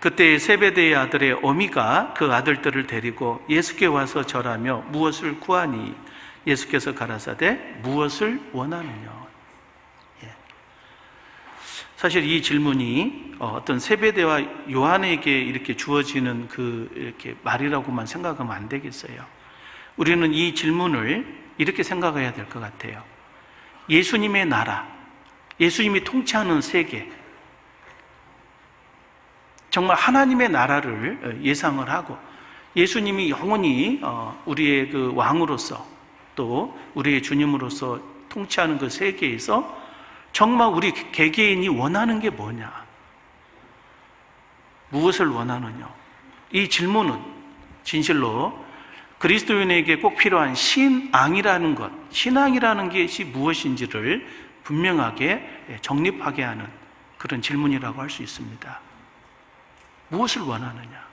그때 세베대의 아들의 어미가 그 아들들을 데리고 예수께 와서 절하며 무엇을 구하니? 예수께서 가라사대 무엇을 원하느냐? 사실 이 질문이 어떤 세베대와 요한에게 이렇게 주어지는 이렇게 말이라고만 생각하면 안 되겠어요. 우리는 이 질문을 이렇게 생각해야 될 것 같아요. 예수님의 나라, 예수님이 통치하는 세계, 정말 하나님의 나라를 예상을 하고 예수님이 영원히 우리의 그 왕으로서 또 우리의 주님으로서 통치하는 그 세계에서 정말 우리 개개인이 원하는 게 뭐냐? 무엇을 원하느냐? 이 질문은 진실로 그리스도인에게 꼭 필요한 신앙이라는 것, 신앙이라는 것이 무엇인지를 분명하게 정립하게 하는 그런 질문이라고 할 수 있습니다. 무엇을 원하느냐?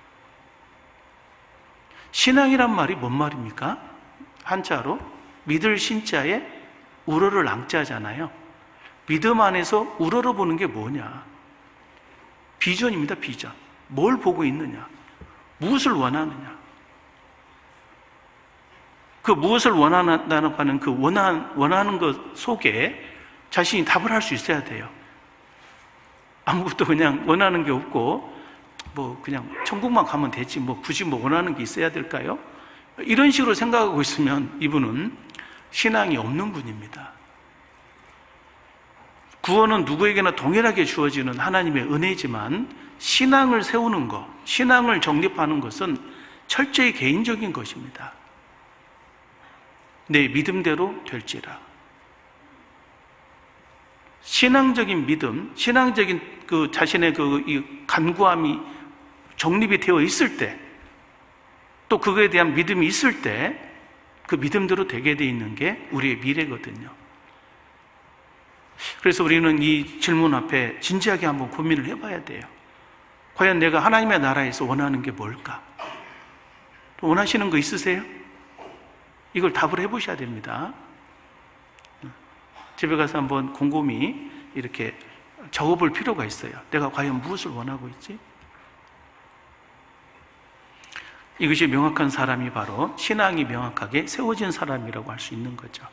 신앙이란 말이 뭔 말입니까? 한자로 믿을 신자에 우러를 앙자잖아요. 믿음 안에서 우러러보는 게 뭐냐? 비전입니다, 비전. 뭘 보고 있느냐? 무엇을 원하느냐? 그 무엇을 원한다는 하는 그 원하는 것 속에 자신이 답을 할 수 있어야 돼요. 아무것도 그냥 원하는 게 없고 그냥 천국만 가면 되지 굳이 원하는 게 있어야 될까요? 이런 식으로 생각하고 있으면 이분은 신앙이 없는 분입니다. 구원은 누구에게나 동일하게 주어지는 하나님의 은혜지만 신앙을 세우는 것, 신앙을 정립하는 것은 철저히 개인적인 것입니다. 내 믿음대로 될지라. 신앙적인 믿음, 신앙적인 그 자신의 이 간구함이 정립이 되어 있을 때, 또 그거에 대한 믿음이 있을 때, 그 믿음대로 되게 되어 있는 게 우리의 미래거든요. 그래서 우리는 이 질문 앞에 진지하게 한번 고민을 해봐야 돼요. 과연 내가 하나님의 나라에서 원하는 게 뭘까? 원하시는 거 있으세요? 이걸 답을 해보셔야 됩니다. 집에 가서 한번 곰곰이 이렇게 적어볼 필요가 있어요. 내가 과연 무엇을 원하고 있지? 이것이 명확한 사람이 바로 신앙이 명확하게 세워진 사람이라고 할 수 있는 거죠.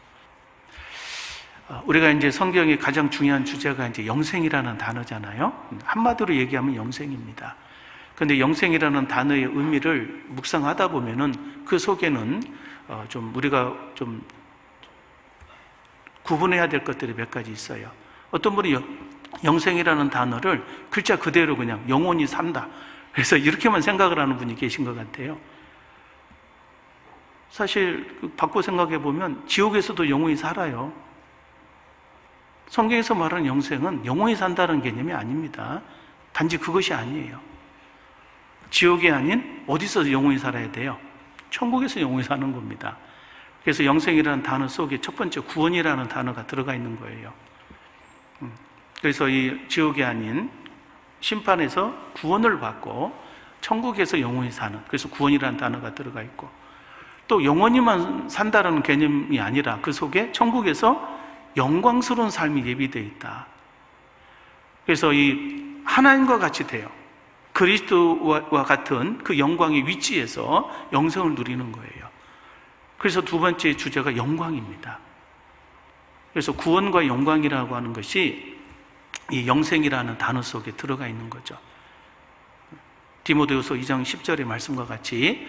우리가 이제 성경의 가장 중요한 주제가 이제 영생이라는 단어잖아요. 한마디로 얘기하면 영생입니다. 그런데 영생이라는 단어의 의미를 묵상하다 보면은 그 속에는 우리가 좀 구분해야 될 것들이 몇 가지 있어요. 어떤 분이 영생이라는 단어를 글자 그대로 그냥 영원히 산다, 그래서 이렇게만 생각을 하는 분이 계신 것 같아요. 사실 바꿔 생각해 보면 지옥에서도 영원히 살아요. 성경에서 말하는 영생은 영원히 산다는 개념이 아닙니다. 단지 그것이 아니에요. 지옥이 아닌 어디서 영원히 살아야 돼요? 천국에서 영원히 사는 겁니다. 그래서 영생이라는 단어 속에 첫 번째 구원이라는 단어가 들어가 있는 거예요. 그래서 이 지옥이 아닌 심판에서 구원을 받고 천국에서 영원히 사는, 그래서 구원이라는 단어가 들어가 있고, 또 영원히만 산다는 개념이 아니라 그 속에 천국에서 영광스러운 삶이 예비되어 있다. 그래서 이 하나님과 같이 돼요. 그리스도와 같은 그 영광의 위치에서 영생을 누리는 거예요. 그래서 두 번째 주제가 영광입니다. 그래서 구원과 영광이라고 하는 것이 이 영생이라는 단어 속에 들어가 있는 거죠. 디모데후서 2장 10절의 말씀과 같이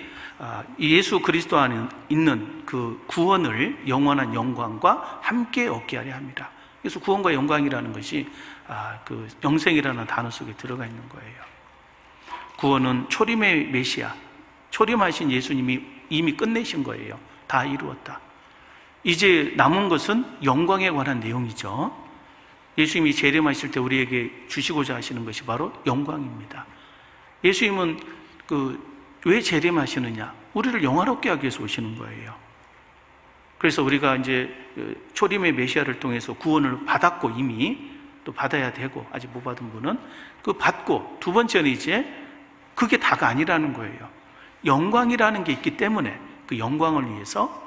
예수 그리스도 안에 있는 그 구원을 영원한 영광과 함께 얻게 하려 합니다. 그래서 구원과 영광이라는 것이 그 영생이라는 단어 속에 들어가 있는 거예요. 구원은 초림의 메시아, 초림하신 예수님이 이미 끝내신 거예요. 다 이루었다. 이제 남은 것은 영광에 관한 내용이죠. 예수님이 재림하실 때 우리에게 주시고자 하시는 것이 바로 영광입니다. 예수님은 왜 재림하시느냐? 우리를 영화롭게 하기 위해서 오시는 거예요. 그래서 우리가 이제 초림의 메시아를 통해서 구원을 받았고, 이미 또 받아야 되고, 아직 못 받은 분은 그 받고, 두 번째는 이제 그게 다가 아니라는 거예요. 영광이라는 게 있기 때문에 그 영광을 위해서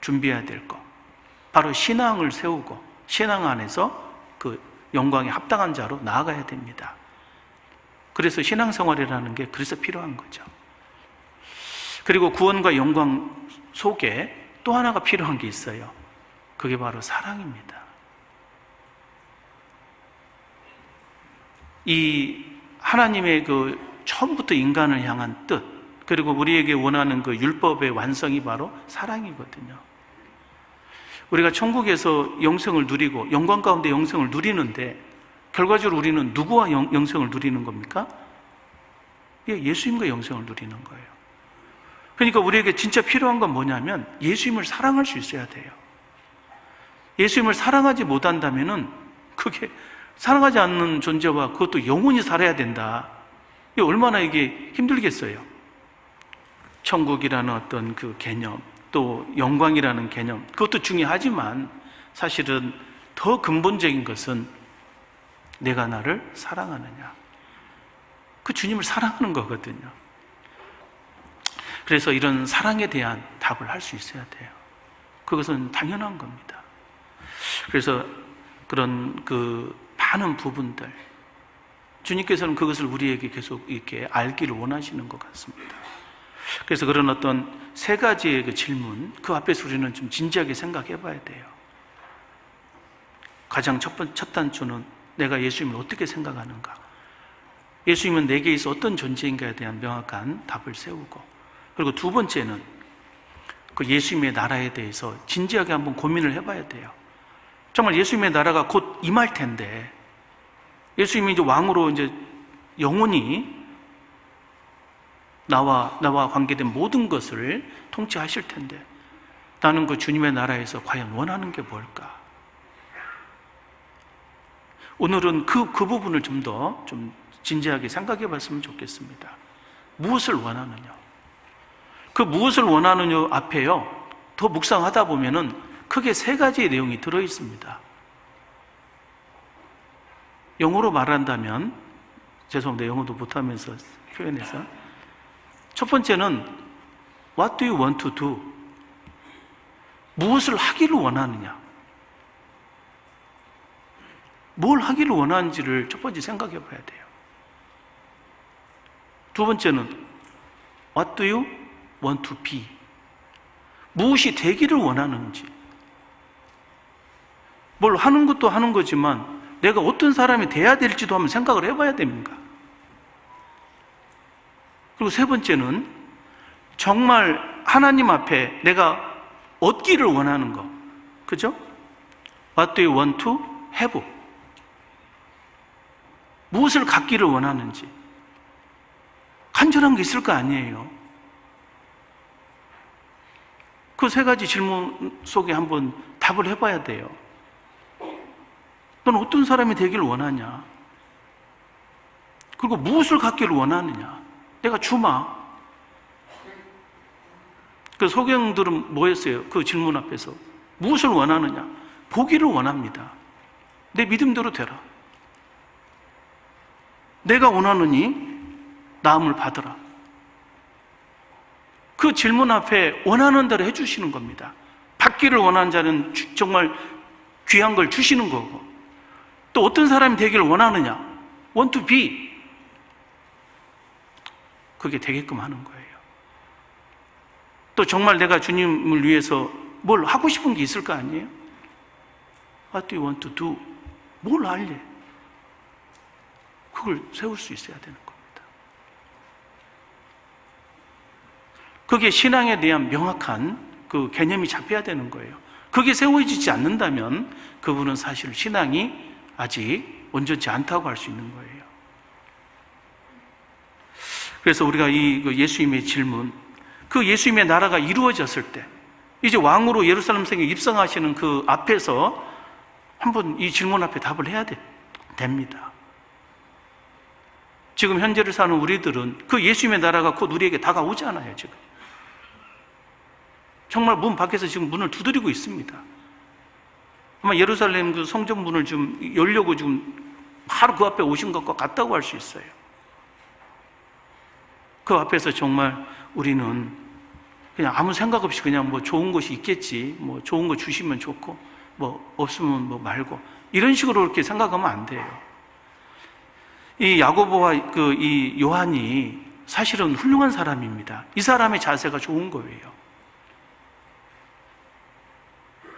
준비해야 될 것, 바로 신앙을 세우고 신앙 안에서 그 영광에 합당한 자로 나아가야 됩니다. 그래서 신앙생활이라는 게 그래서 필요한 거죠. 그리고 구원과 영광 속에 또 하나가 필요한 게 있어요. 그게 바로 사랑입니다. 이 하나님의 그 처음부터 인간을 향한 뜻, 그리고 우리에게 원하는 그 율법의 완성이 바로 사랑이거든요. 우리가 천국에서 영생을 누리고 영광 가운데 영생을 누리는데 결과적으로 우리는 누구와 영생을 누리는 겁니까? 예수님과 영생을 누리는 거예요. 그러니까 우리에게 진짜 필요한 건 뭐냐면 예수님을 사랑할 수 있어야 돼요. 예수님을 사랑하지 못한다면은 그게 사랑하지 않는 존재와 그것도 영원히 살아야 된다. 이게 얼마나 이게 힘들겠어요. 천국이라는 어떤 그 개념, 또 영광이라는 개념, 그것도 중요하지만 사실은 더 근본적인 것은 내가 나를 사랑하느냐, 그 주님을 사랑하는 거거든요. 그래서 이런 사랑에 대한 답을 할 수 있어야 돼요. 그것은 당연한 겁니다. 그래서 그런 그 많은 부분들, 주님께서는 그것을 우리에게 계속 이렇게 알기를 원하시는 것 같습니다. 그래서 그런 어떤 세 가지의 그 질문, 그 앞에서 우리는 좀 진지하게 생각해 봐야 돼요. 가장 첫 단추는 내가 예수님을 어떻게 생각하는가, 예수님은 내게 있어 어떤 존재인가에 대한 명확한 답을 세우고, 그리고 두 번째는 그 예수님의 나라에 대해서 진지하게 한번 고민을 해봐야 돼요. 정말 예수님의 나라가 곧 임할 텐데, 예수님이 이제 왕으로 이제 영원히 나와 관계된 모든 것을 통치하실 텐데, 나는 그 주님의 나라에서 과연 원하는 게 뭘까? 오늘은 그 부분을 좀 더 진지하게 생각해 봤으면 좋겠습니다. 무엇을 원하느냐? 그 무엇을 원하느냐 앞에요, 더 묵상하다 보면은 크게 세 가지의 내용이 들어 있습니다. 영어로 말한다면, 죄송합니다, 영어도 못하면서 표현해서, 첫 번째는 What do you want to do? 무엇을 하기를 원하느냐? 뭘 하기를 원하는지를 첫 번째 생각해 봐야 돼요. 두 번째는 What do you want to be? 무엇이 되기를 원하는지. 뭘 하는 것도 하는 거지만 내가 어떤 사람이 돼야 될지도 한번 생각을 해봐야 됩니다. 그리고 세 번째는 정말 하나님 앞에 내가 얻기를 원하는 거, 그죠? What do you want to have? 무엇을 갖기를 원하는지. 간절한 게 있을 거 아니에요. 그 세 가지 질문 속에 한번 답을 해봐야 돼요. 넌 어떤 사람이 되기를 원하냐? 그리고 무엇을 갖기를 원하느냐? 내가 주마. 그 소경들은 뭐였어요? 그 질문 앞에서 무엇을 원하느냐? 보기를 원합니다. 내 믿음대로 되라. 내가 원하느니 나음을 받으라. 그 질문 앞에 원하는 대로 해주시는 겁니다. 받기를 원하는 자는 정말 귀한 걸 주시는 거고, 또 어떤 사람이 되기를 원하느냐? Want to be. 그게 되게끔 하는 거예요. 또 정말 내가 주님을 위해서 뭘 하고 싶은 게 있을 거 아니에요? What do you want to do? 뭘 할래? 그걸 세울 수 있어야 되는 겁니다. 그게 신앙에 대한 명확한 그 개념이 잡혀야 되는 거예요. 그게 세워지지 않는다면 그분은 사실 신앙이 아직 온전치 않다고 할 수 있는 거예요. 그래서 우리가 이 예수님의 질문, 그 예수님의 나라가 이루어졌을 때, 이제 왕으로 예루살렘 성에 입성하시는 그 앞에서 한번 이 질문 앞에 답을 해야 됩니다. 지금 현재를 사는 우리들은 그 예수님의 나라가 곧 우리에게 다가오잖아요, 지금. 정말 문 밖에서 지금 문을 두드리고 있습니다. 아마 예루살렘 그 성전 문을 좀 열려고 지금 바로 그 앞에 오신 것과 같다고 할 수 있어요. 그 앞에서 정말 우리는 그냥 아무 생각 없이 그냥 뭐 좋은 것이 있겠지, 뭐 좋은 거 주시면 좋고, 뭐 없으면 뭐 말고, 이런 식으로 이렇게 생각하면 안 돼요. 이 야고보와 이 요한이 사실은 훌륭한 사람입니다. 이 사람의 자세가 좋은 거예요.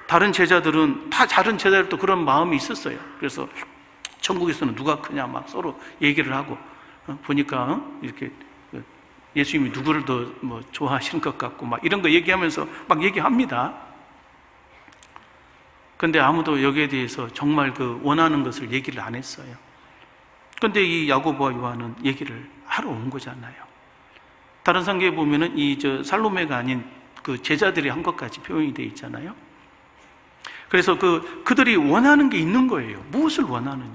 다른 제자들도 그런 마음이 있었어요. 그래서 천국에서는 누가 크냐 막 서로 얘기를 하고, 보니까 이렇게 예수님이 누구를 더 좋아하시는 것 같고 막 이런 거 얘기하면서 막 얘기합니다. 근데 아무도 여기에 대해서 정말 원하는 것을 얘기를 안 했어요. 근데 이 야고보와 요한은 얘기를 하러 온 거잖아요. 다른 성경에 보면은 살로메가 아닌 제자들이 한 것까지 표현이 되어 있잖아요. 그래서 그들이 원하는 게 있는 거예요. 무엇을 원하느냐?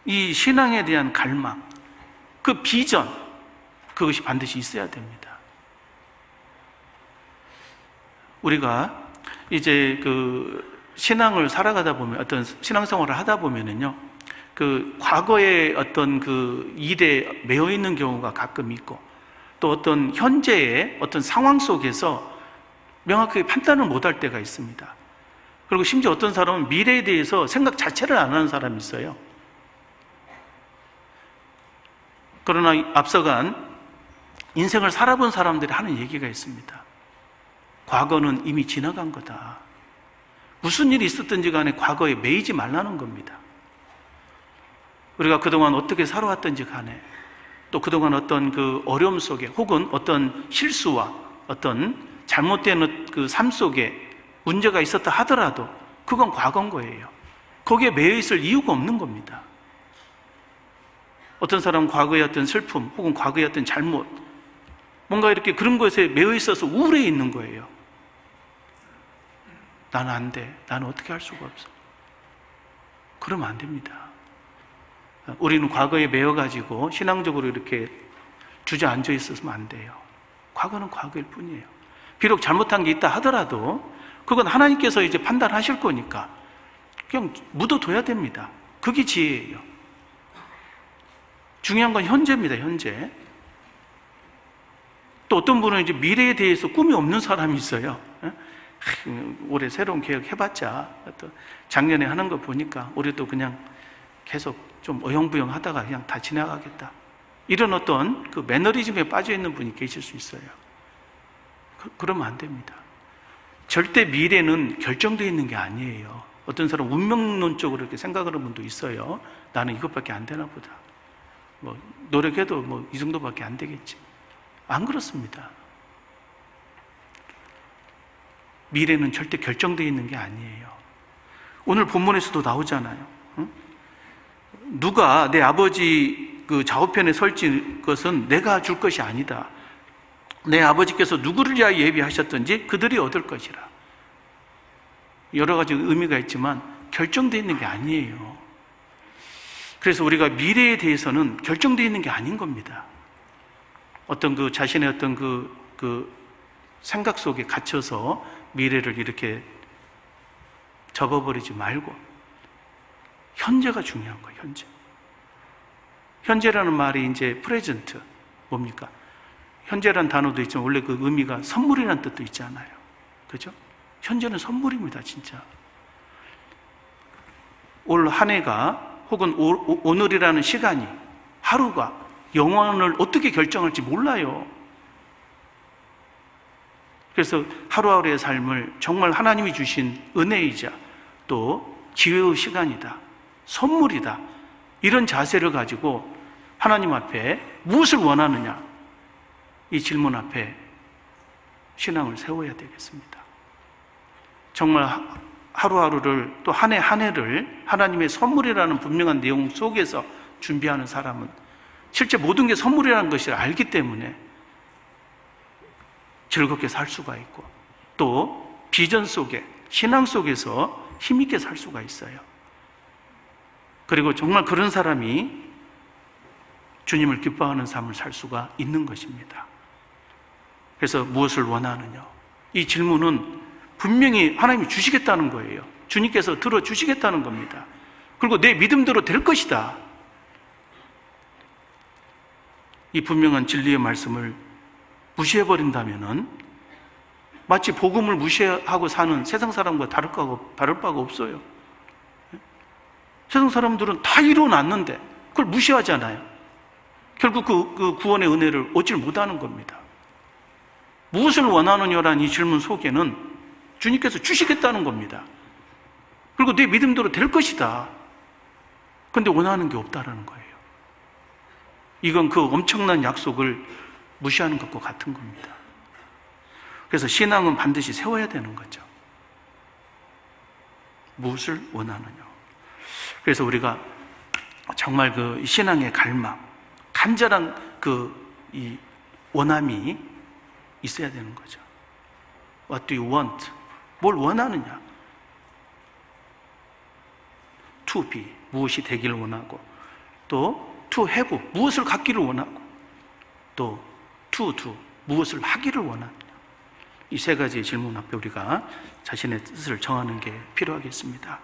이 신앙에 대한 갈망, 그 비전, 그것이 반드시 있어야 됩니다. 우리가 이제 신앙을 살아가다 보면, 어떤 신앙생활을 하다 보면은요, 과거의 어떤 일에 매여 있는 경우가 가끔 있고, 또 어떤 현재의 어떤 상황 속에서 명확하게 판단을 못할 때가 있습니다. 그리고 심지어 어떤 사람은 미래에 대해서 생각 자체를 안 하는 사람이 있어요. 그러나 앞서간 인생을 살아본 사람들이 하는 얘기가 있습니다. 과거는 이미 지나간 거다. 무슨 일이 있었든지 간에 과거에 매이지 말라는 겁니다. 우리가 그동안 어떻게 살아왔든지 간에, 또 그동안 어떤 어려움 속에, 혹은 어떤 실수와 어떤 잘못된 삶 속에 문제가 있었다 하더라도 그건 과거인 거예요. 거기에 매여 있을 이유가 없는 겁니다. 어떤 사람은 과거의 어떤 슬픔, 혹은 과거의 어떤 잘못, 뭔가 이렇게 그런 것에 매여 있어서 우울해 있는 거예요. 나는 안 돼. 나는 어떻게 할 수가 없어. 그러면 안 됩니다. 우리는 과거에 매여가지고 신앙적으로 이렇게 주저앉아 있어서는 안 돼요. 과거는 과거일 뿐이에요. 비록 잘못한 게 있다 하더라도 그건 하나님께서 이제 판단하실 거니까 그냥 묻어둬야 됩니다. 그게 지혜예요. 중요한 건 현재입니다. 현재. 또 어떤 분은 이제 미래에 대해서 꿈이 없는 사람이 있어요. 올해 새로운 계획 해봤자 또 작년에 하는 거 보니까 올해도 그냥 계속 좀 어영부영 하다가 그냥 다 지나가겠다. 이런 어떤 매너리즘에 빠져 있는 분이 계실 수 있어요. 그러면 안 됩니다. 절대 미래는 결정되어 있는 게 아니에요. 어떤 사람 운명론적으로 이렇게 생각하는 분도 있어요. 나는 이것밖에 안 되나 보다. 노력해도 이 정도밖에 안 되겠지. 안 그렇습니다. 미래는 절대 결정되어 있는 게 아니에요. 오늘 본문에서도 나오잖아요. 누가 내 아버지 좌우편에 설지 것은 내가 줄 것이 아니다. 내 아버지께서 누구를 위하여 예비하셨든지 그들이 얻을 것이라. 여러 가지 의미가 있지만 결정되어 있는 게 아니에요. 그래서 우리가 미래에 대해서는 결정되어 있는 게 아닌 겁니다. 어떤 자신의 어떤 생각 속에 갇혀서 미래를 이렇게 접어버리지 말고 현재가 중요한 거예요. 현재. 현재라는 말이 이제 프레젠트, 뭡니까? 현재라는 단어도 있지만 원래 그 의미가 선물이라는 뜻도 있잖아요. 그죠? 현재는 선물입니다, 진짜. 올 한 해가, 혹은 오늘이라는 시간이, 하루가 영원을 어떻게 결정할지 몰라요. 그래서 하루하루의 삶을 정말 하나님이 주신 은혜이자 또 기회의 시간이다, 선물이다, 이런 자세를 가지고 하나님 앞에 무엇을 원하느냐, 이 질문 앞에 신앙을 세워야 되겠습니다. 정말 하루하루를, 또 한 해 한 해를 하나님의 선물이라는 분명한 내용 속에서 준비하는 사람은 실제 모든 게 선물이라는 것을 알기 때문에 즐겁게 살 수가 있고, 또 비전 속에, 신앙 속에서 힘있게 살 수가 있어요. 그리고 정말 그런 사람이 주님을 기뻐하는 삶을 살 수가 있는 것입니다. 그래서 무엇을 원하느냐, 이 질문은 분명히 하나님이 주시겠다는 거예요. 주님께서 들어주시겠다는 겁니다. 그리고 내 믿음대로 될 것이다. 이 분명한 진리의 말씀을 무시해버린다면은 마치 복음을 무시하고 사는 세상 사람과 다를 바가 없어요. 세상 사람들은 다 이루어놨는데 그걸 무시하잖아요. 결국 그 구원의 은혜를 얻질 못하는 겁니다. 무엇을 원하느냐라는 이 질문 속에는 주님께서 주시겠다는 겁니다. 그리고 내 믿음대로 될 것이다. 그런데 원하는 게 없다라는 거예요. 이건 그 엄청난 약속을 무시하는 것과 같은 겁니다. 그래서 신앙은 반드시 세워야 되는 거죠. 무엇을 원하느냐. 그래서 우리가 정말 그 신앙의 갈망, 간절한 이 원함이 있어야 되는 거죠. What do you want? 뭘 원하느냐? To be, 무엇이 되기를 원하고, 또 to have, 무엇을 갖기를 원하고, 또 to do, 무엇을 하기를 원하느냐. 이 세 가지의 질문 앞에 우리가 자신의 뜻을 정하는 게 필요하겠습니다.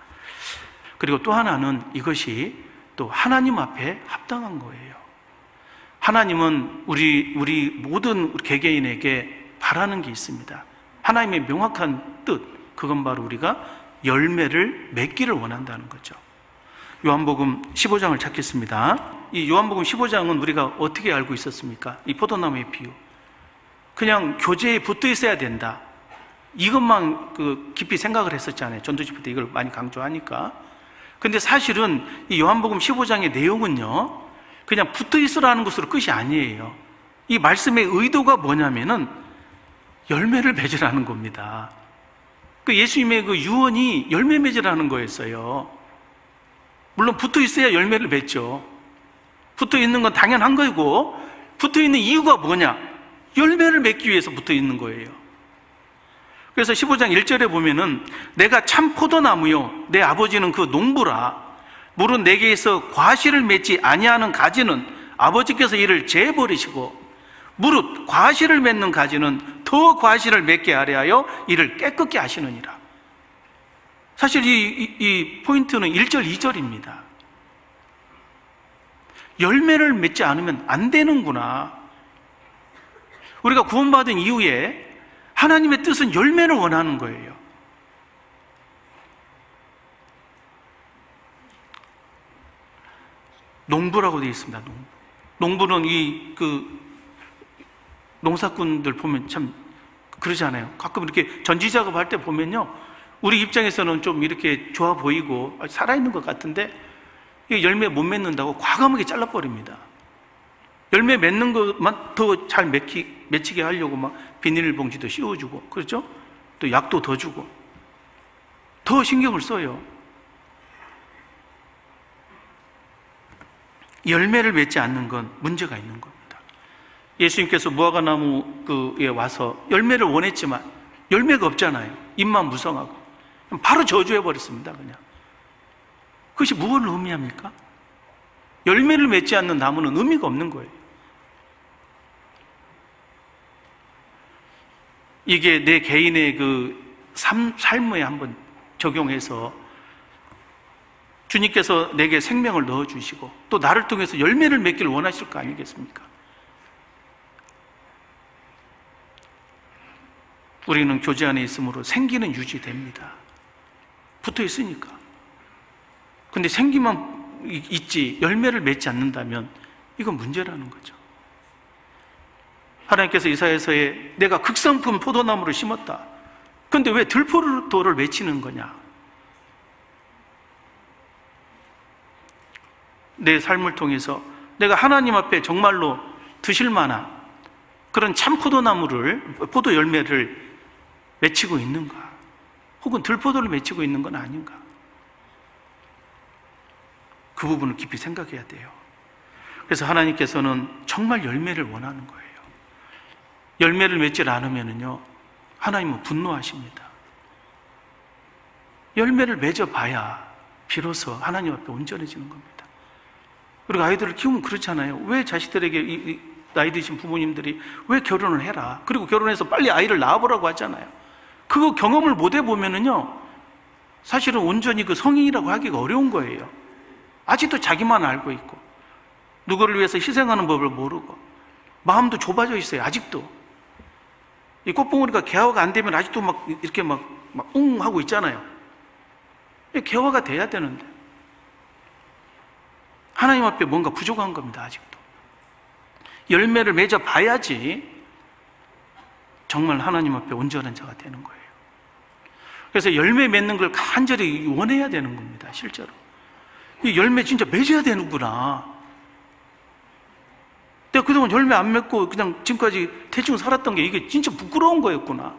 그리고 또 하나는 이것이 또 하나님 앞에 합당한 거예요. 하나님은 우리 모든 개개인에게 바라는 게 있습니다. 하나님의 명확한 뜻, 그건 바로 우리가 열매를 맺기를 원한다는 거죠. 요한복음 15장을 찾겠습니다. 이 요한복음 15장은 우리가 어떻게 알고 있었습니까? 이 포도나무의 비유. 그냥 교제에 붙어 있어야 된다. 이것만 깊이 생각을 했었잖아요. 전도집회 때 이걸 많이 강조하니까. 근데 사실은 이 요한복음 15장의 내용은요, 그냥 붙어 있으라는 것으로 끝이 아니에요. 이 말씀의 의도가 뭐냐면은 열매를 맺으라는 겁니다. 그 예수님의 그 유언이 열매 맺으라는 거였어요. 물론 붙어 있어야 열매를 맺죠. 붙어 있는 건 당연한 거고, 붙어 있는 이유가 뭐냐? 열매를 맺기 위해서 붙어 있는 거예요. 그래서 15장 1절에 보면은 내가 참 포도나무요 내 아버지는 그 농부라. 물은 내게서 과실을 맺지 아니하는 가지는 아버지께서 이를 제버리시고 무릇 과실을 맺는 가지는 더 과실을 맺게 하려 하여 이를 깨끗게 하시느니라. 사실 이 포인트는 1절 2절입니다. 열매를 맺지 않으면 안 되는구나. 우리가 구원받은 이후에 하나님의 뜻은 열매를 원하는 거예요. 농부라고 되어 있습니다. 농부는 농사꾼들 보면 참 그러잖아요. 가끔 이렇게 전지 작업할 때 보면요, 우리 입장에서는 좀 이렇게 좋아 보이고 살아있는 것 같은데 열매 못 맺는다고 과감하게 잘라버립니다. 열매 맺는 것만 더 잘 맺히게 하려고 막 비닐봉지도 씌워주고, 그렇죠? 또 약도 더 주고 더 신경을 써요. 열매를 맺지 않는 건 문제가 있는 겁니다. 예수님께서 무화과나무에 와서 열매를 원했지만 열매가 없잖아요. 잎만 무성하고 바로 저주해버렸습니다. 그냥. 그것이 무엇을 의미합니까? 열매를 맺지 않는 나무는 의미가 없는 거예요. 이게 내 개인의 삶에 한번 적용해서 주님께서 내게 생명을 넣어주시고 또 나를 통해서 열매를 맺기를 원하실 거 아니겠습니까? 우리는 교제 안에 있으므로 생기는 유지됩니다. 붙어 있으니까. 근데 생기만 있지 열매를 맺지 않는다면 이건 문제라는 거죠. 하나님께서 이사야서에 내가 극성품 포도나무를 심었다. 근데 왜 들포도를 맺히는 거냐? 내 삶을 통해서 내가 하나님 앞에 정말로 드실 만한 그런 참 포도 열매를 맺히고 있는가? 혹은 들포도를 맺히고 있는 건 아닌가? 그 부분을 깊이 생각해야 돼요. 그래서 하나님께서는 정말 열매를 원하는 거예요. 열매를 맺지 않으면요, 하나님은 분노하십니다. 열매를 맺어봐야 비로소 하나님 앞에 온전해지는 겁니다. 그리고 아이들을 키우면 그렇잖아요. 왜 자식들에게 나이 드신 부모님들이 왜 결혼을 해라, 그리고 결혼해서 빨리 아이를 낳아보라고 하잖아요. 그거 경험을 못 해보면요, 사실은 온전히 그 성인이라고 하기가 어려운 거예요. 아직도 자기만 알고 있고 누구를 위해서 희생하는 법을 모르고 마음도 좁아져 있어요. 아직도 이 꽃봉오리가 개화가 안 되면 아직도 막 이렇게 막 하고 있잖아요. 개화가 돼야 되는데 하나님 앞에 뭔가 부족한 겁니다. 아직도 열매를 맺어 봐야지 정말 하나님 앞에 온전한 자가 되는 거예요. 그래서 열매 맺는 걸 간절히 원해야 되는 겁니다. 실제로 이 열매 진짜 맺어야 되는구나. 내가 그동안 열매 안 맺고 그냥 지금까지 대충 살았던 게 이게 진짜 부끄러운 거였구나.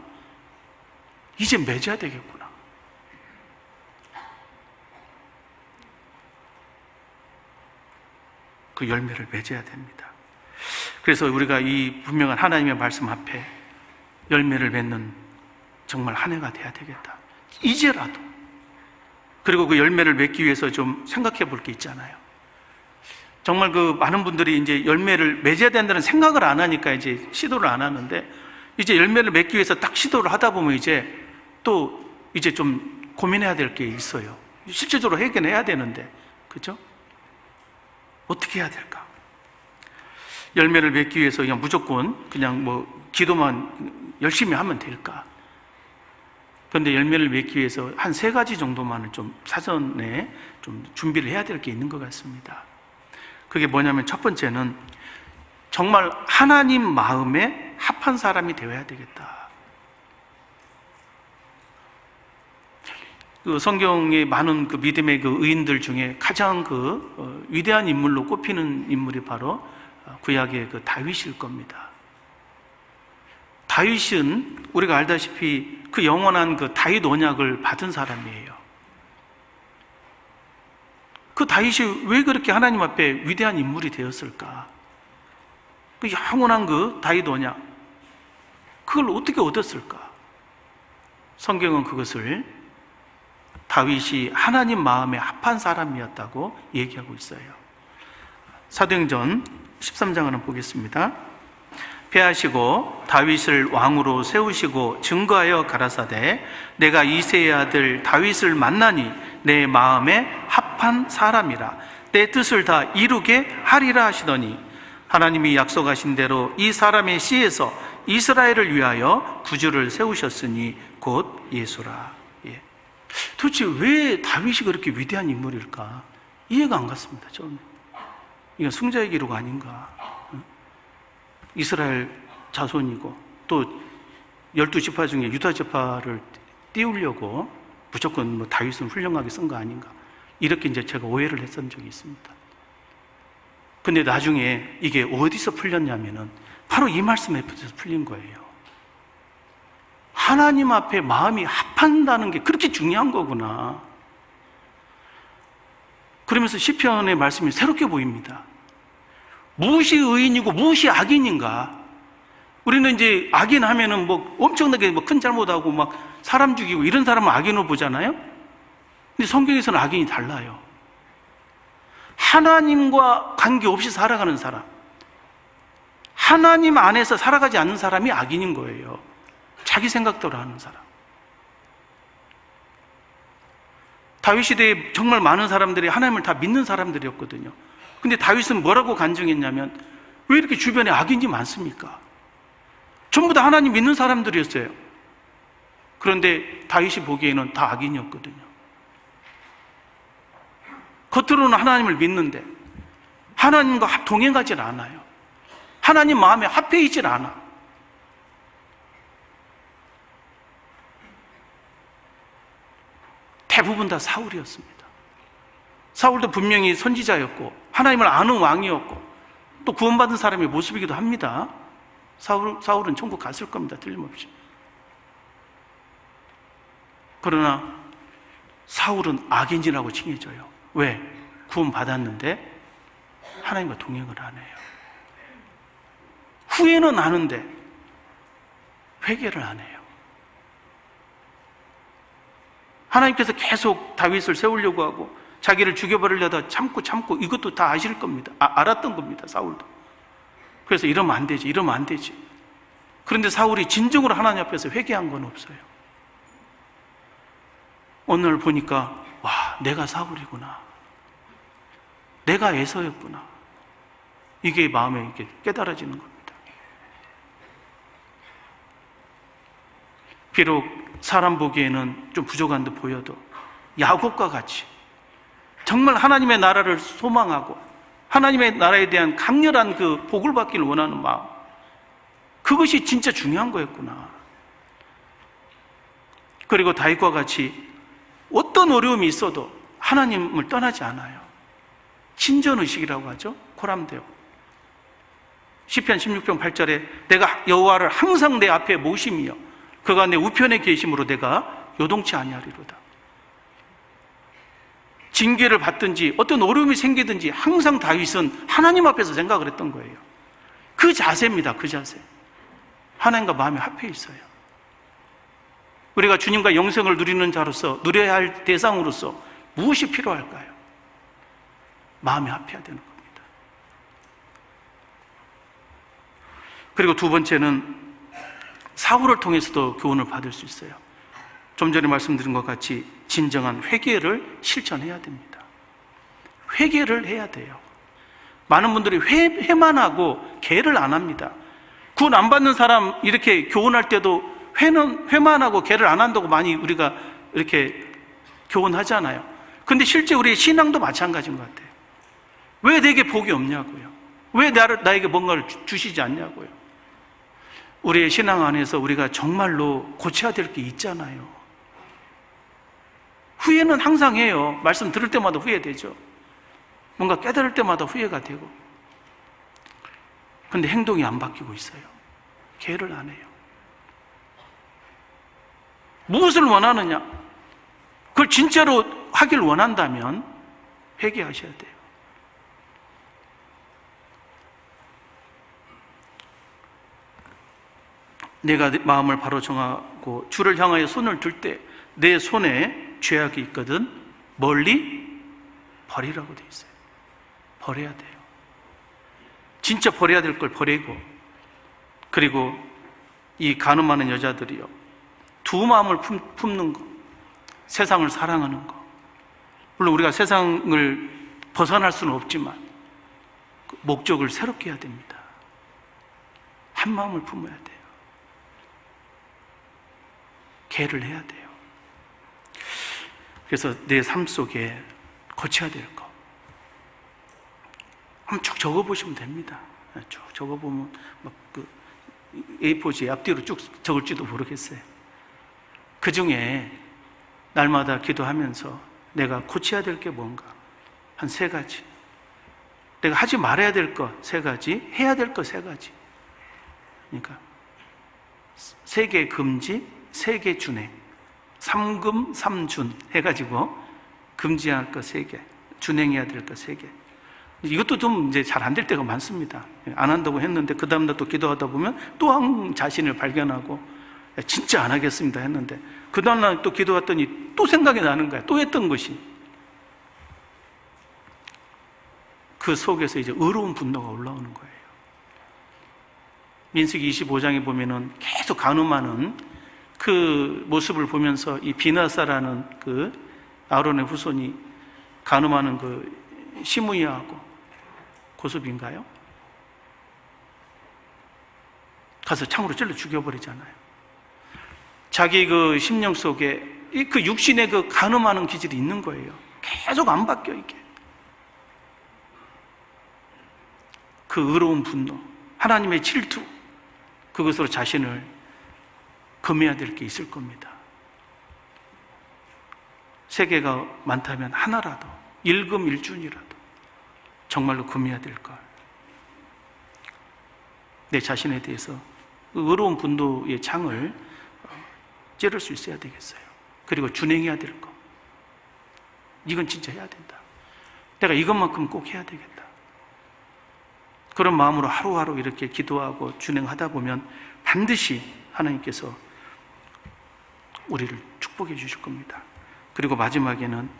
이제 맺어야 되겠구나. 그 열매를 맺어야 됩니다. 그래서 우리가 이 분명한 하나님의 말씀 앞에 열매를 맺는 정말 한 해가 돼야 되겠다. 이제라도. 그리고 그 열매를 맺기 위해서 좀 생각해 볼 게 있잖아요. 정말 그 많은 분들이 이제 열매를 맺어야 된다는 생각을 안 하니까 이제 시도를 안 하는데, 이제 열매를 맺기 위해서 딱 시도를 하다 보면 이제 또 이제 좀 고민해야 될 게 있어요. 실질적으로 해결해야 되는데, 그죠? 어떻게 해야 될까? 열매를 맺기 위해서 그냥 무조건 그냥 뭐 기도만 열심히 하면 될까? 그런데 열매를 맺기 위해서 한 3가지 정도만을 좀 사전에 좀 준비를 해야 될 게 있는 것 같습니다. 그게 뭐냐면, 첫 번째는 정말 하나님 마음에 합한 사람이 되어야 되겠다. 그 성경의 많은 그 믿음의 그 의인들 중에 가장 그 위대한 인물로 꼽히는 인물이 바로 구약의 그 다윗일 겁니다. 다윗은 우리가 알다시피 그 영원한 그 다윗 언약을 받은 사람이에요. 그 다윗이 왜 그렇게 하나님 앞에 위대한 인물이 되었을까? 그 영원한 그 다윗 언약, 그걸 어떻게 얻었을까? 성경은 그것을 다윗이 하나님 마음에 합한 사람이었다고 얘기하고 있어요. 사도행전 13장을 한번 보겠습니다. 패하시고 다윗을 왕으로 세우시고 증거하여 가라사대, 내가 이새의 아들 다윗을 만나니 내 마음에 합한 사람이라, 내 뜻을 다 이루게 하리라 하시더니, 하나님이 약속하신 대로 이 사람의 씨에서 이스라엘을 위하여 구주를 세우셨으니 곧 예수라. 도대체 왜 다윗이 그렇게 위대한 인물일까? 이해가 안 갔습니다. 저는 이건 승자의 기록 아닌가? 이스라엘 자손이고 또 12지파 중에 유다 지파를 띄우려고 무조건 뭐 다윗은 훌륭하게 쓴 거 아닌가? 이렇게 이제 제가 오해를 했던 적이 있습니다. 근데 나중에 이게 어디서 풀렸냐면은 바로 이 말씀에 풀린 거예요. 하나님 앞에 마음이 합한다는 게 그렇게 중요한 거구나. 그러면서 시편의 말씀이 새롭게 보입니다. 무엇이 의인이고 무엇이 악인인가? 우리는 이제 악인 하면은 뭐 엄청나게 뭐 큰 잘못하고 막 사람 죽이고 이런 사람은 악인으로 보잖아요. 근데 성경에서는 악인이 달라요. 하나님과 관계없이 살아가는 사람, 하나님 안에서 살아가지 않는 사람이 악인인 거예요. 자기 생각대로 하는 사람. 다윗 시대에 정말 많은 사람들이 하나님을 다 믿는 사람들이었거든요. 근데 다윗은 뭐라고 간증했냐면, 왜 이렇게 주변에 악인이 많습니까? 전부 다 하나님 믿는 사람들이었어요. 그런데 다윗이 보기에는 다 악인이었거든요. 겉으로는 하나님을 믿는데 하나님과 동행하지 않아요. 하나님 마음에 합해 있질 않아. 대부분 다 사울이었습니다. 사울도 분명히 선지자였고 하나님을 아는 왕이었고 또 구원받은 사람의 모습이기도 합니다. 사울은 천국 갔을 겁니다. 틀림없이. 그러나 사울은 악인이라고 칭해져요. 왜? 구원받았는데 하나님과 동행을 안 해요. 후회는 하는데 회개를 안 해요. 하나님께서 계속 다윗을 세우려고 하고 자기를 죽여버리려다 참고 이것도 다 아실 겁니다. 알았던 겁니다. 사울도. 그래서 이러면 안 되지, 이러면 안 되지. 그런데 사울이 진정으로 하나님 앞에서 회개한 건 없어요. 오늘 보니까 와, 내가 사울이구나, 내가 에서였구나, 이게 마음에 이렇게 깨달아지는 겁니다. 비록 사람 보기에는 좀 부족한 듯 보여도 야곱과 같이 정말 하나님의 나라를 소망하고 하나님의 나라에 대한 강렬한 그 복을 받기를 원하는 마음, 그것이 진짜 중요한 거였구나. 그리고 다윗과 같이 어떤 어려움이 있어도 하나님을 떠나지 않아요. 신전의식이라고 하죠. 코람데오. 시편 16편 8절에 내가 여호와를 항상 내 앞에 모심이여 그가 내 우편에 계심으로 내가 요동치 아니하리로다. 징계를 받든지 어떤 어려움이 생기든지 항상 다윗은 하나님 앞에서 생각을 했던 거예요. 그 자세입니다. 그 자세. 하나님과 마음이 합해 있어요. 우리가 주님과 영생을 누리는 자로서, 누려야 할 대상으로서 무엇이 필요할까요? 마음이 합해야 되는 겁니다. 그리고 두 번째는 사울을 통해서도 교훈을 받을 수 있어요. 좀 전에 말씀드린 것 같이 진정한 회개를 실천해야 됩니다. 회개를 해야 돼요. 많은 분들이 회만 하고 개를 안 합니다. 구원 안 받는 사람 이렇게 교훈할 때도 회만 하고 개를 안 한다고 많이 우리가 이렇게 교훈하잖아요. 근데 실제 우리의 신앙도 마찬가지인 것 같아요. 왜 내게 복이 없냐고요. 왜 나에게 뭔가를 주시지 않냐고요. 우리의 신앙 안에서 우리가 정말로 고쳐야 될 게 있잖아요. 후회는 항상 해요. 말씀 들을 때마다 후회되죠. 뭔가 깨달을 때마다 후회가 되고. 근데 행동이 안 바뀌고 있어요. 개를 안 해요. 무엇을 원하느냐? 그걸 진짜로 하길 원한다면 회개하셔야 돼요. 내가 마음을 바로 정하고 주를 향하여 손을 들 때 내 손에 죄악이 있거든 멀리 버리라고 돼 있어요. 버려야 돼요. 진짜 버려야 될 걸 버리고, 그리고 이 간음하는 여자들이요, 두 마음을 품는 거, 세상을 사랑하는 거. 물론 우리가 세상을 벗어날 수는 없지만 목적을 새롭게 해야 됩니다. 한 마음을 품어야 돼요. 개를 해야 돼요. 그래서 내 삶 속에 고쳐야 될 거 한번 쭉 적어보시면 됩니다. 쭉 적어보면 막 그 A4지에 앞뒤로 쭉 적을지도 모르겠어요. 그 중에 날마다 기도하면서 내가 고쳐야 될 게 뭔가 한 3가지, 내가 하지 말아야 될 것 3가지, 해야 될 것 3가지. 그러니까 3개 금지, 3개 준행, 3금 3준 해가지고 금지할 것 3개, 준행해야 될 것 3개. 이것도 좀 이제 잘 안 될 때가 많습니다. 안 한다고 했는데 그 다음날 또 기도하다 보면 또 한 자신을 발견하고 진짜 안 하겠습니다 했는데 그 다음날 또 기도했더니 또 생각이 나는 거야. 또 했던 것이. 그 속에서 이제 의로운 분노가 올라오는 거예요. 민수기 25장에 보면은 계속 간음하는 그 모습을 보면서 이 비나사라는 그 아론의 후손이 간음하는 그 시므이하고 고섭인가요? 가서 창으로 찔러 죽여버리잖아요. 자기 그 심령 속에 그 육신의 그 간음하는 기질이 있는 거예요. 계속 안 바뀌어 이게. 그 의로운 분노, 하나님의 질투, 그것으로 자신을 금해야 될 게 있을 겁니다. 3개가 많다면 하나라도, 1금 1준이라도 정말로 금해야 될 걸. 내 자신에 대해서 의로운 분노의 창을 찌를 수 있어야 되겠어요. 그리고 준행해야 될 거. 이건 진짜 해야 된다. 내가 이것만큼 꼭 해야 되겠다. 그런 마음으로 하루하루 이렇게 기도하고 준행하다 보면 반드시 하나님께서 우리를 축복해 주실 겁니다. 그리고 마지막에는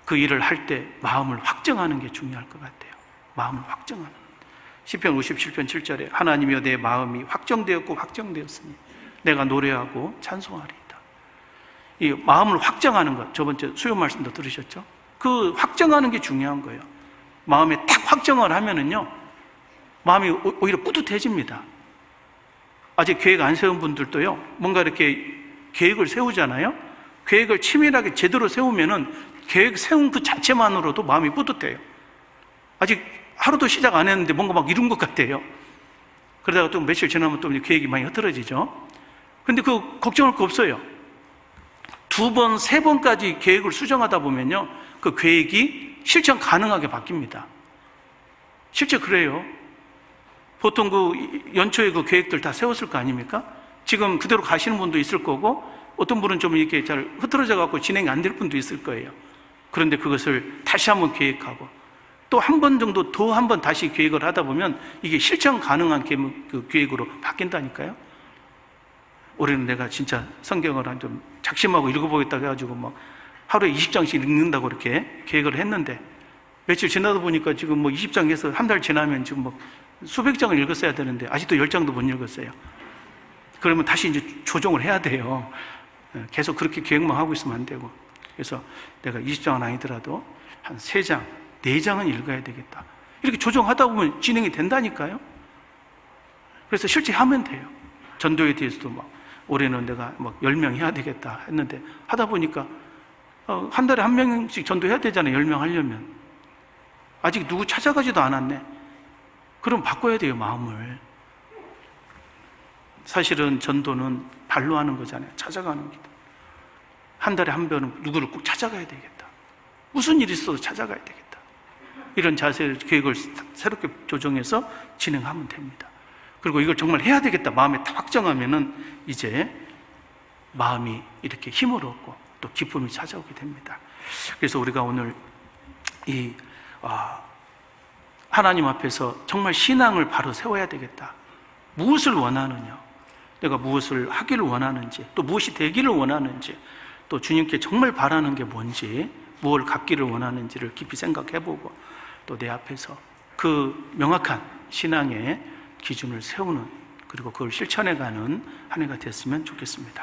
그 일을 할 때 마음을 확정하는 게 중요할 것 같아요. 마음을 확정하는. 시편 57편 7절에 하나님이여 내 마음이 확정되었고 확정되었으니 내가 노래하고 찬송하리이다. 이 마음을 확정하는 것, 저번째 수요 말씀도 들으셨죠? 그 확정하는 게 중요한 거예요. 마음에 딱 확정을 하면은요, 마음이 오히려 뿌듯해집니다. 아직 계획 안 세운 분들도요, 뭔가 이렇게 계획을 세우잖아요. 계획을 치밀하게 제대로 세우면은 계획 세운 그 자체만으로도 마음이 뿌듯해요. 아직 하루도 시작 안 했는데 뭔가 막 이룬 것 같아요. 그러다가 또 며칠 지나면 또 계획이 많이 흐트러지죠. 근데 그 걱정할 거 없어요. 2번, 3번까지 계획을 수정하다 보면요, 그 계획이 실천 가능하게 바뀝니다. 실제 그래요. 보통 그 연초에 그 계획들 다 세웠을 거 아닙니까? 지금 그대로 가시는 분도 있을 거고, 어떤 분은 좀 이렇게 잘 흐트러져 갖고 진행이 안 될 분도 있을 거예요. 그런데 그것을 다시 한번 계획하고, 또 한 번 정도 더 한 번 다시 계획을 하다 보면 이게 실천 가능한 그 계획으로 바뀐다니까요. 올해는 내가 진짜 성경을 한 좀 작심하고 읽어보겠다고 해가지고 막 하루에 20장씩 읽는다고 이렇게 계획을 했는데, 며칠 지나다 보니까 지금 뭐 20장 해서 한 달 지나면 지금 뭐 수백 장을 읽었어야 되는데 아직도 10장도 못 읽었어요. 그러면 다시 이제 조정을 해야 돼요. 계속 그렇게 계획만 하고 있으면 안 되고. 그래서 내가 20장은 아니더라도 한 3장, 4장은 읽어야 되겠다. 이렇게 조정하다 보면 진행이 된다니까요. 그래서 실제 하면 돼요. 전도에 대해서도 막 올해는 내가 막 10명 해야 되겠다 했는데 하다 보니까 한 달에 1명씩 전도해야 되잖아요. 10명 하려면. 아직 누구 찾아가지도 않았네. 그럼 바꿔야 돼요, 마음을. 사실은 전도는 발로 하는 거잖아요. 찾아가는 게. 한 달에 한 번은 누구를 꼭 찾아가야 되겠다. 무슨 일이 있어도 찾아가야 되겠다. 이런 자세를, 계획을 새롭게 조정해서 진행하면 됩니다. 그리고 이걸 정말 해야 되겠다 마음에 딱 확정하면은 이제 마음이 이렇게 힘을 얻고 또 기쁨이 찾아오게 됩니다. 그래서 우리가 오늘 하나님 앞에서 정말 신앙을 바로 세워야 되겠다. 무엇을 원하느냐, 내가 무엇을 하기를 원하는지, 또 무엇이 되기를 원하는지, 또 주님께 정말 바라는 게 뭔지, 무엇을 갖기를 원하는지를 깊이 생각해보고 또 내 앞에서 그 명확한 신앙의 기준을 세우는, 그리고 그걸 실천해가는 한 해가 됐으면 좋겠습니다.